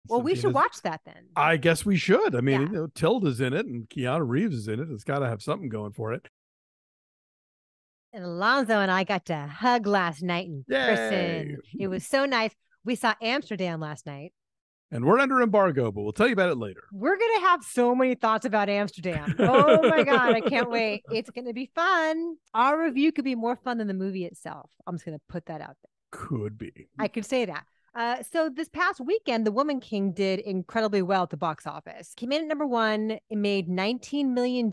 Well, we should Santina's, watch that then. I guess we should. I mean, Yeah. you know, Tilda's in it and Keanu Reeves is in it. It's got to have something going for it. And Alonzo and I got to hug last night in Yay! person. It was so nice. We saw Amsterdam last night. And we're under embargo, but we'll tell you about it later. We're going to have so many thoughts about Amsterdam. Oh my God, I can't wait. It's going to be fun. Our review could be more fun than the movie itself. I'm just going to put that out there. Could be. I could say that. So this past weekend, The Woman King did incredibly well at the box office. Came in at number one. It made $19 million,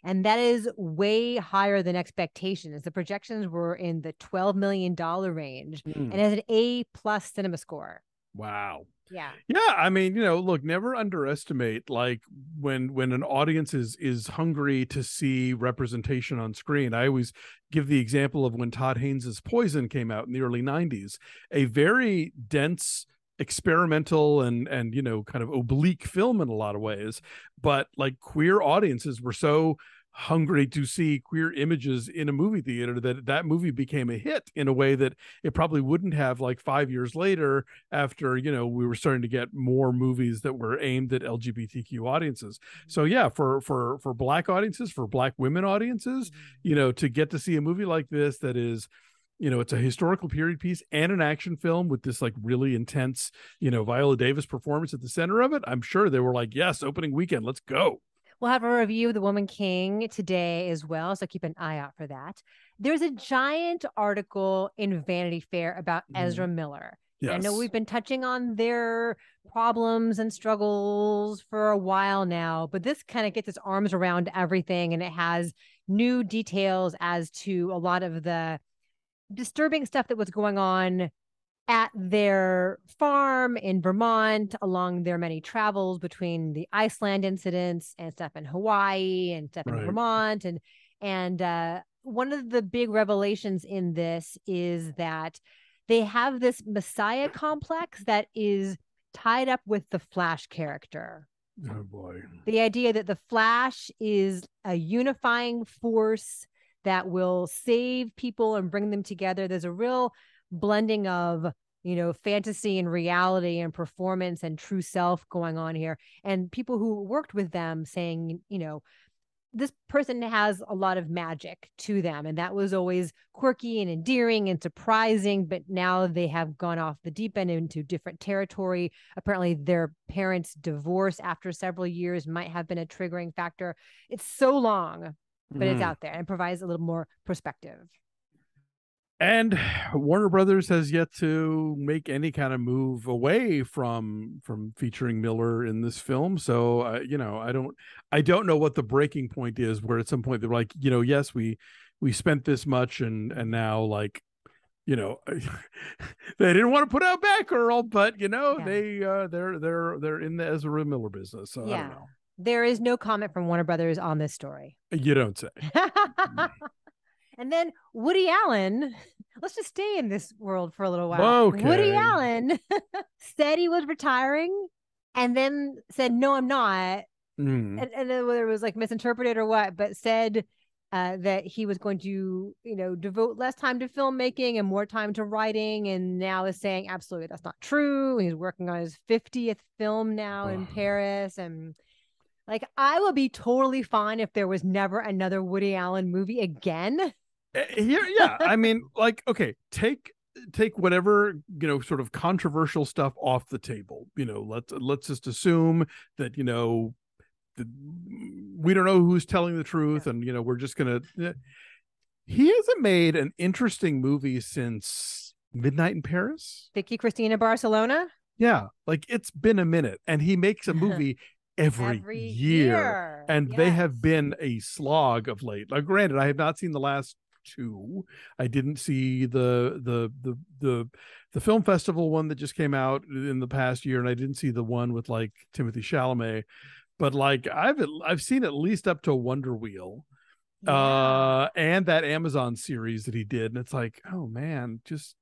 and that is way higher than expectations. The projections were in the $12 million range, and has an A+ cinema score. Wow. Yeah. Yeah, I mean, you know, look, never underestimate like when an audience is hungry to see representation on screen. I always give the example of when Todd Haynes's Poison came out in the early 90s, a very dense experimental and you know kind of oblique film in a lot of ways, but like queer audiences were so hungry to see queer images in a movie theater that that movie became a hit in a way that it probably wouldn't have like 5 years later, after you know we were starting to get more movies that were aimed at LGBTQ audiences. So yeah, for black audiences, for black women audiences, you know, to get to see a movie like this that is, you know, it's a historical period piece and an action film with this like really intense, you know, Viola Davis performance at the center of it, I'm sure they were like, yes, opening weekend, let's go. We'll have a review of The Woman King today as well, so keep an eye out for that. There's a giant article in Vanity Fair about Ezra Miller. Yes. I know we've been touching on their problems and struggles for a while now, but this kind of gets its arms around everything, and it has new details as to a lot of the disturbing stuff that was going on at their farm in Vermont, along their many travels between the Iceland incidents and stuff in Hawaii and stuff in Vermont. And one of the big revelations in this is that they have this Messiah complex that is tied up with the Flash character. Oh boy. The idea that the Flash is a unifying force that will save people and bring them together. There's a real blending of, you know, fantasy and reality and performance and true self going on here. And people who worked with them saying, you know, this person has a lot of magic to them. And that was always quirky and endearing and surprising. But now they have gone off the deep end into different territory. Apparently, their parents' divorce after several years might have been a triggering factor. It's so long, but it's out there and provides a little more perspective. And Warner Brothers has yet to make any kind of move away from featuring Miller in this film. So you know, I don't know what the breaking point is, where at some point they're like, you know, yes, we spent this much and now like, you know, they didn't want to put out Batgirl, but you know, they're in the Ezra Miller business. So I don't know. There is no comment from Warner Brothers on this story. You don't say. And then Woody Allen, let's just stay in this world for a little while. Okay. Woody Allen said he was retiring and then said, no, I'm not. And then whether it was like misinterpreted or what, but said that he was going to, you know, devote less time to filmmaking and more time to writing. And now is saying, absolutely, that's not true. He's working on his 50th film now in Paris. And like, I would be totally fine if there was never another Woody Allen movie again. Here, yeah. I mean, like, okay, take whatever, you know, sort of controversial stuff off the table. You know, let's just assume that, you know, we don't know who's telling the truth, and you know, we're just gonna. He hasn't made an interesting movie since Midnight in Paris. Vicky Cristina Barcelona. Yeah, like it's been a minute, and he makes a movie every year. And they have been a slog of late. Like, granted, I have not seen the last two. I didn't see the film festival one that just came out in the past year, and I didn't see the one with like Timothy Chalamet. But like I've seen at least up to Wonder Wheel, and that Amazon series that he did, and it's like, oh man, just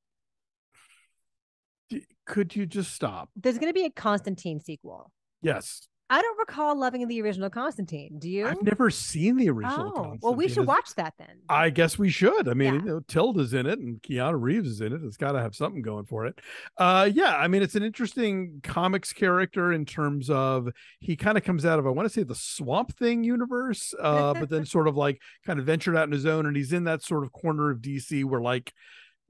could you just stop? There's going to be a Constantine sequel. Yes. I don't recall loving the original Constantine. Do I've you? never seen the original Oh, well, we Constantine. should watch that then. I guess we should. I mean, Yeah. you know, Tilda's in it and Keanu Reeves is in it. It's got to have something going for it. Yeah, I mean, it's an interesting comics character in terms of he kind of comes out of, I want to say, the Swamp Thing universe, but then sort of like kind of ventured out on his own, and he's in that sort of corner of DC where like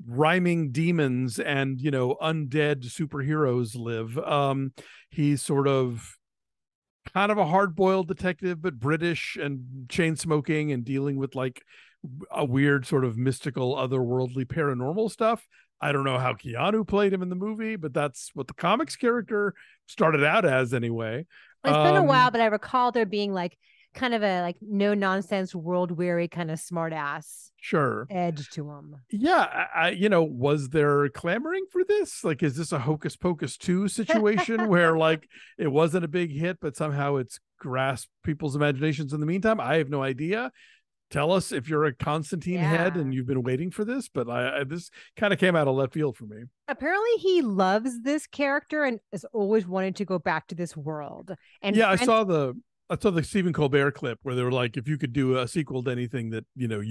rhyming demons and, you know, undead superheroes live. He's sort of kind of a hard-boiled detective, but British and chain smoking and dealing with like a weird sort of mystical, otherworldly, paranormal stuff. I don't know how Keanu played him in the movie, but that's what the comics character started out as anyway. It's been a while, but I recall there being like kind of a like no nonsense, world weary kind of smart ass Sure. edge to him. Yeah, you know, was there clamoring for this? Like, is this a Hocus Pocus 2 situation where like it wasn't a big hit, but somehow it's grasped people's imaginations in the meantime? I have no idea. Tell us if you're a Constantine head and you've been waiting for this, but this kind of came out of left field for me. Apparently he loves this character and has always wanted to go back to this world. And yeah, I saw the Stephen Colbert clip where they were like, if you could do a sequel to anything that, you know,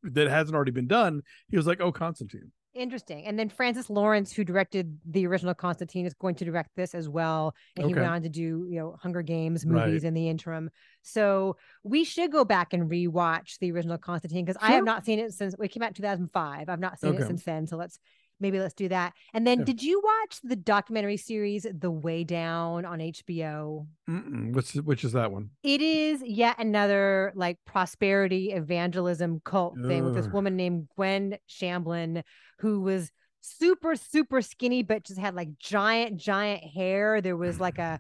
that hasn't already been done, he was like, oh, Constantine. Interesting. And then Francis Lawrence, who directed the original Constantine, is going to direct this as well. And he went on to do, you know, Hunger Games movies in the interim. So we should go back and rewatch the original Constantine because I have not seen it since it came out in 2005. I've not seen it since then. So let's do that. And then did you watch the documentary series The Way Down on HBO? Which is that one? It is yet another like prosperity evangelism cult thing with this woman named Gwen Shamblin, who was super, super skinny, but just had like giant hair. There was like a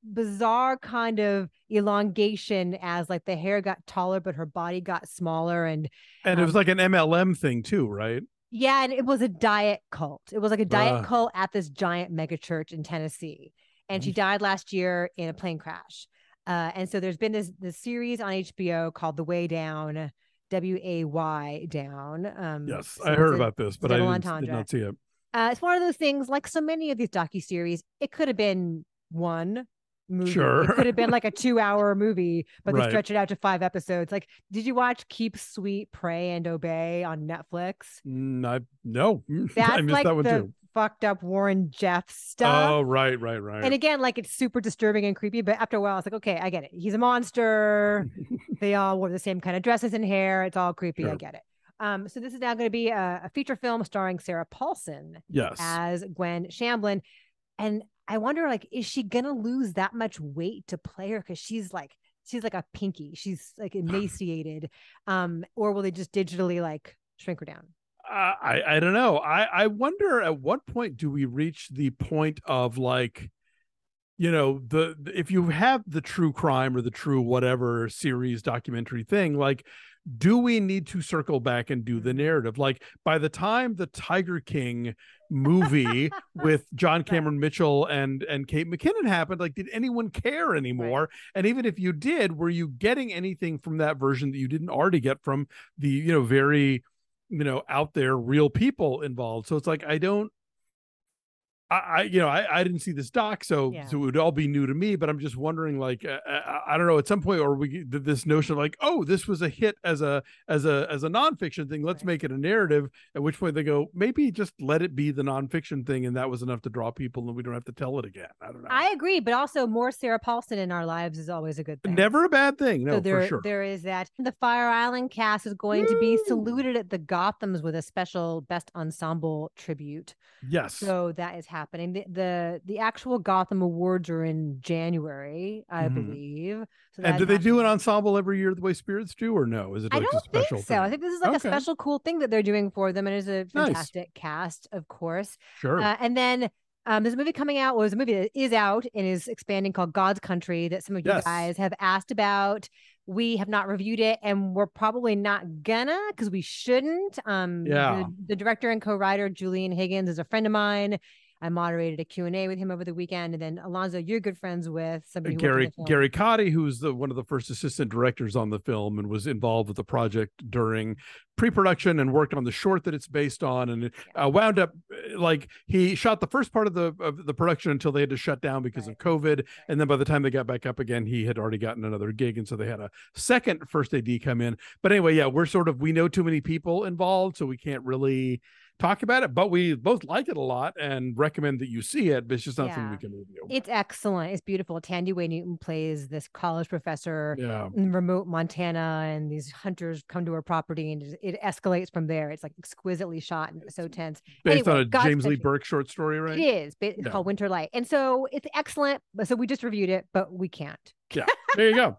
bizarre kind of elongation as like the hair got taller, but her body got smaller. And it was like an MLM thing too, right? Yeah, and it was a diet cult. It was like a diet cult at this giant mega church in Tennessee. And she died last year in a plane crash. And so there's been this series on HBO called The Way Down, WAY Down. Yes, so I heard about this, but I did not see it. It's one of those things, like so many of these docuseries, it could have been one movie. Sure. It could have been like a 2-hour movie, but they stretch it out to 5 episodes. Like, did you watch Keep Sweet, Pray and Obey on Netflix? No. That's I missed like that one too. Fucked up Warren Jeffs stuff. Oh, right. And again, like it's super disturbing and creepy, but after a while, it's like, okay, I get it. He's a monster. They all wore the same kind of dresses and hair. It's all creepy. Sure. I get it. So this is now going to be a feature film starring Sarah Paulson as Gwen Shamblin. And I wonder, like, is she going to lose that much weight to play her? Because she's like a pinky. She's like emaciated. Or will they just digitally like shrink her down? I don't know. I wonder at what point do we reach the point of like, you know, if you have the true crime or the true whatever series documentary thing, like, do we need to circle back and do the narrative? Like by the time the Tiger King movie with John Cameron Mitchell and Kate McKinnon happened, like, did anyone care anymore? Right. And even if you did, were you getting anything from that version that you didn't already get from the, you know, very, you know, out there real people involved? So it's like, I didn't see this doc, so it would all be new to me. But I'm just wondering, like, I don't know. At some point, or we did this notion of like, oh, this was a hit as a nonfiction thing. Let's make it a narrative. At which point they go, maybe just let it be the nonfiction thing, and that was enough to draw people, and we don't have to tell it again. I don't know. I agree, but also more Sarah Paulson in our lives is always a good thing. Never a bad thing. No, so for sure. There is that. The Fire Island cast is going to be saluted at the Gothams with a special Best Ensemble tribute. Yes. So that is happening. The actual Gotham Awards are in January, I believe. So and do they do an ensemble every year the way Spirits do, or no? Is it like a special thing? I think this is like a special cool thing that they're doing for them, and it's a fantastic cast, of course. Sure. And then there's a movie coming out. Was a movie that is out and is expanding called God's Country that some of you guys have asked about. We have not reviewed it, and we're probably not gonna because we shouldn't. The director and co-writer Julian Higgins is a friend of mine. I moderated a Q&A with him over the weekend. And then Alonzo, you're good friends with somebody who Gary Cotty, who's one of the first assistant directors on the film and was involved with the project during pre-production and worked on the short that it's based on, and wound up like he shot the first part of the production until they had to shut down because of COVID, and then by the time they got back up again, he had already gotten another gig, and so they had a second first AD come in. But anyway, yeah, we know too many people involved, so we can't really talk about it, but we both like it a lot and recommend that you see it, but it's just nothing we can review. It's excellent. It's beautiful. Tandy Way Newton plays this college professor in remote Montana, and these hunters come to her property, and it escalates from there. It's like exquisitely shot and so tense. Based on a James Lee Burke short story, right? It is. It's called Winter Light. And so it's excellent. So we just reviewed it, but we can't. Yeah, there you go.